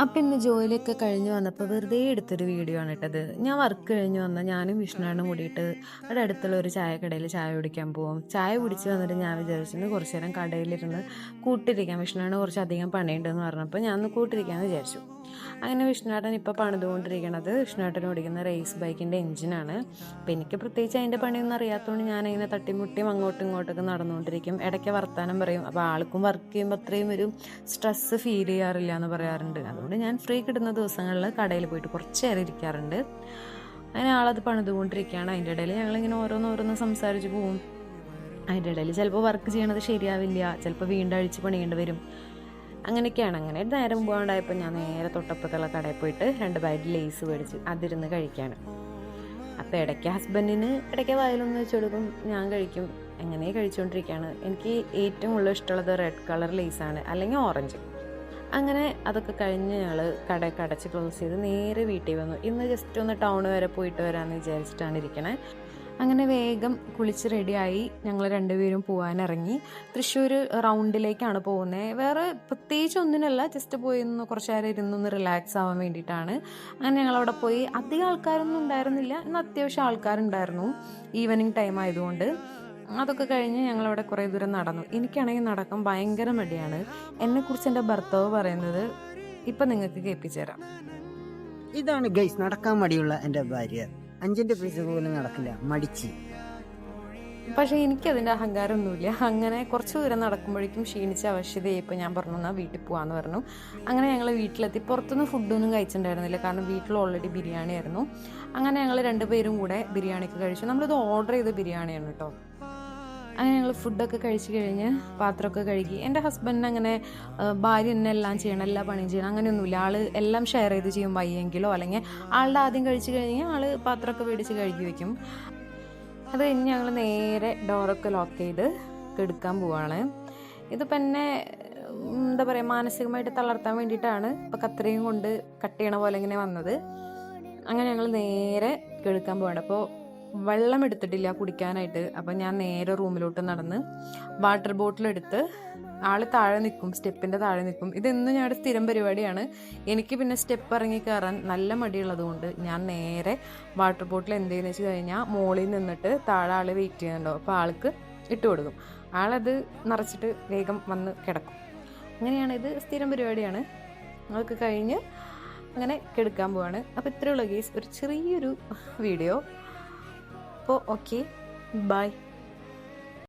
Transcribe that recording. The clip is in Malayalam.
അപ്പം ഇന്ന് ജോലിയൊക്കെ കഴിഞ്ഞ് വന്നപ്പോൾ വെറുതെ എടുത്തൊരു വീഡിയോ ആണ് ഇട്ടത്. ഞാൻ വർക്ക് കഴിഞ്ഞ് വന്ന ഞാനും വിഷ്ണുവാണ് കൂടിയിട്ട് അവിടെ അടുത്തുള്ള ഒരു ചായക്കടയിൽ ചായ കുടിക്കാൻ പോകും. ചായ കുടിച്ച് വന്നിട്ട് ഞാൻ വിചാരിച്ചിരുന്നു കുറച്ച് നേരം കടയിലിരുന്ന് കൂട്ടിരിക്കാം. വിഷ്ണുവാണ് കുറച്ചധികം പണിയുണ്ടെന്ന് പറഞ്ഞപ്പോൾ ഞാൻ ഒന്ന് കൂട്ടിരിക്കാമെന്ന് വിചാരിച്ചു. അങ്ങനെ വിഷ്ണുവേട്ടൻ ഇപ്പോൾ പണിതുകൊണ്ടിരിക്കണത് വിഷ്ണുവേട്ടൻ ഓടിക്കുന്ന റേസ് ബൈക്കിൻ്റെ എഞ്ചിനാണ്. അപ്പോൾ എനിക്ക് പ്രത്യേകിച്ച് അതിൻ്റെ പണിയൊന്നും അറിയാത്തതുകൊണ്ട് ഞാനിങ്ങനെ തട്ടിമുട്ടിയും അങ്ങോട്ടും ഇങ്ങോട്ടൊക്കെ നടന്നുകൊണ്ടിരിക്കും. ഇടയ്ക്ക് വർത്താനം പറയും. അപ്പോൾ ആൾക്കും വർക്ക് ചെയ്യുമ്പോൾ അത്രയും ഒരു സ്ട്രെസ്സ് ഫീൽ ചെയ്യാറില്ല എന്ന് പറയാറുണ്ട്. അതുകൊണ്ട് ഞാൻ ഫ്രീ കിട്ടുന്ന ദിവസങ്ങളിൽ കടയിൽ പോയിട്ട് കുറച്ച് നേരം ഇരിക്കാറുണ്ട്. അങ്ങനെ ആളത് പണിതുകൊണ്ടിരിക്കുകയാണ്. അതിൻ്റെ ഇടയിൽ ഞങ്ങളിങ്ങനെ ഓരോന്നോരോന്ന് സംസാരിച്ച് പോവും. അതിൻ്റെ ഇടയിൽ ചിലപ്പോൾ വർക്ക് ചെയ്യണത് ശരിയാവില്ല, ചിലപ്പോൾ വീണ്ടും അഴിച്ച് പണിയേണ്ടി വരും. അങ്ങനെയൊക്കെയാണ്. അങ്ങനെ നേരം പോകാണ്ടായപ്പോൾ ഞാൻ നേരെ തൊട്ടപ്പുറത്തുള്ള കടയിൽ പോയിട്ട് 2 പാക്കറ്റ് ലേസ് മേടിച്ച് അതിരുന്ന് കഴിക്കുകയാണ്. അപ്പോൾ ഇടയ്ക്ക് ഹസ്ബൻഡിന് ഇടയ്ക്ക് വായിലൊന്ന് വെച്ച് കൊടുക്കും, ഞാൻ കഴിക്കും. അങ്ങനെ കഴിച്ചുകൊണ്ടിരിക്കുകയാണ്. എനിക്ക് ഏറ്റവും കൂടുതൽ ഇഷ്ടമുള്ളത് റെഡ് കളർ ലേസാണ്, അല്ലെങ്കിൽ ഓറഞ്ച്. അങ്ങനെ അതൊക്കെ കഴിഞ്ഞ് ഞങ്ങൾ കടയൊക്കെ അടച്ച് ക്ലോസ് ചെയ്ത് നേരെ വീട്ടിൽ വന്നു. ഇന്ന് ജസ്റ്റ് ഒന്ന് ടൗൺ വരെ പോയിട്ട് വരാമെന്ന് വിചാരിച്ചിട്ടാണ് ഇരിക്കണേ. അങ്ങനെ വേഗം കുളിച്ച് റെഡിയായി ഞങ്ങൾ രണ്ടുപേരും പോകാനിറങ്ങി. തൃശ്ശൂർ റൗണ്ടിലേക്കാണ് പോകുന്നത്. വേറെ പ്രത്യേകിച്ച് ഒന്നിനല്ല, ജസ്റ്റ് പോയി ഒന്ന് കുറച്ച് നേരം ഇരുന്നൊന്ന് റിലാക്സ് ആവാൻ വേണ്ടിയിട്ടാണ്. അങ്ങനെ ഞങ്ങളവിടെ പോയി. അധികം ആൾക്കാരൊന്നും ഉണ്ടായിരുന്നില്ല, എന്നാൽ അത്യാവശ്യം ആൾക്കാരുണ്ടായിരുന്നു, ഈവനിങ് ടൈം ആയതുകൊണ്ട്. അതൊക്കെ കഴിഞ്ഞ് ഞങ്ങളവിടെ കുറേ ദൂരം നടന്നു. എനിക്കാണെങ്കിൽ നടക്കാൻ ഭയങ്കര മടിയാണ്. എന്നെക്കുറിച്ച് എൻ്റെ ഭർത്താവ് പറയുന്നത് ഇപ്പം നിങ്ങൾക്ക് കേൾപ്പിച്ചു തരാം. ഇതാണ് ഗൈസ് നടക്കാൻ മടിയുള്ള എൻ്റെ ഭാര്യ. 5 പൈസ പോലും നടക്കില്ല, മടിച്ച്. പക്ഷേ എനിക്കതിൻ്റെ അഹങ്കാരമൊന്നുമില്ല. അങ്ങനെ കുറച്ച് ദൂരം നടക്കുമ്പോഴേക്കും ക്ഷീണിച്ച അവശതയായപ്പോൾ ഞാൻ പറഞ്ഞു എന്നാൽ വീട്ടിൽ പോകാമെന്ന് പറഞ്ഞു. അങ്ങനെ ഞങ്ങൾ വീട്ടിലെത്തി. പുറത്തുനിന്ന് ഫുഡൊന്നും കഴിച്ചിട്ടുണ്ടായിരുന്നില്ല, കാരണം വീട്ടിൽ ഓൾറെഡി ബിരിയാണി ആയിരുന്നു. അങ്ങനെ ഞങ്ങൾ 2 പേരും കൂടെ ബിരിയാണിക്ക് കഴിച്ചു. നമ്മളിത് ഓർഡർ ചെയ്ത ബിരിയാണിയാണ് കേട്ടോ. അങ്ങനെ ഞങ്ങൾ ഫുഡൊക്കെ കഴിച്ച് കഴിഞ്ഞ് പാത്രമൊക്കെ കഴുകി. എൻ്റെ ഹസ്ബൻഡിന് അങ്ങനെ ഭാര്യ എന്നെ എല്ലാം ചെയ്യണം, എല്ലാ പണിയും ചെയ്യണം, അങ്ങനെയൊന്നുമില്ല. ആൾ എല്ലാം ഷെയർ ചെയ്ത് ചെയ്യും. വയ്യെങ്കിലോ അല്ലെങ്കിൽ ആളുടെ ആദ്യം കഴിച്ച് കഴിഞ്ഞാൽ ആൾ പാത്രമൊക്കെ മേടിച്ച് കഴുകി വയ്ക്കും. അത് കഴിഞ്ഞ് ഞങ്ങൾ നേരെ ഡോറൊക്കെ ലോക്ക് ചെയ്ത് കെടുക്കാൻ പോവാണ്. ഇതിപ്പോൾ എന്നെ എന്താ പറയുക, മാനസികമായിട്ട് തളർത്താൻ വേണ്ടിയിട്ടാണ് ഇപ്പോൾ കത്രികയും കൊണ്ട് കട്ട് ചെയ്യണ പോലെ ഇങ്ങനെ വന്നത്. അങ്ങനെ ഞങ്ങൾ നേരെ കെടുക്കാൻ പോവാണ്. അപ്പോൾ വെള്ളം എടുത്തിട്ടില്ല കുടിക്കാനായിട്ട്. അപ്പം ഞാൻ നേരെ റൂമിലോട്ട് നടന്ന് വാട്ടർ ബോട്ടിലെടുത്ത് ആൾ താഴെ നിൽക്കും, സ്റ്റെപ്പിൻ്റെ താഴെ നിൽക്കും. ഇതെന്നും ഞങ്ങളുടെ സ്ഥിരം പരിപാടിയാണ്. എനിക്ക് പിന്നെ സ്റ്റെപ്പ് ഇറങ്ങി കയറാൻ നല്ല മടിയുള്ളത് കൊണ്ട് ഞാൻ നേരെ വാട്ടർ ബോട്ടിൽ എന്ത് ചെയ്യുന്നത് വെച്ച് കഴിഞ്ഞാൽ മുകളിൽ നിന്നിട്ട് താഴെ ആൾ വെയിറ്റ് ചെയ്യുന്നുണ്ടോ, അപ്പോൾ ആൾക്ക് ഇട്ട് കൊടുക്കും. ആളത് നിറച്ചിട്ട് വേഗം വന്ന് കിടക്കും. അങ്ങനെയാണ്, ഇത് സ്ഥിരം പരിപാടിയാണ്. അതൊക്കെ കഴിഞ്ഞ് അങ്ങനെ കിടക്കാൻ പോവാണ്. അപ്പോൾ ഇത്രയുള്ള കേസ്, ഒരു ചെറിയൊരു വീഡിയോ. അപ്പോൾ ഓക്കെ, ബൈ.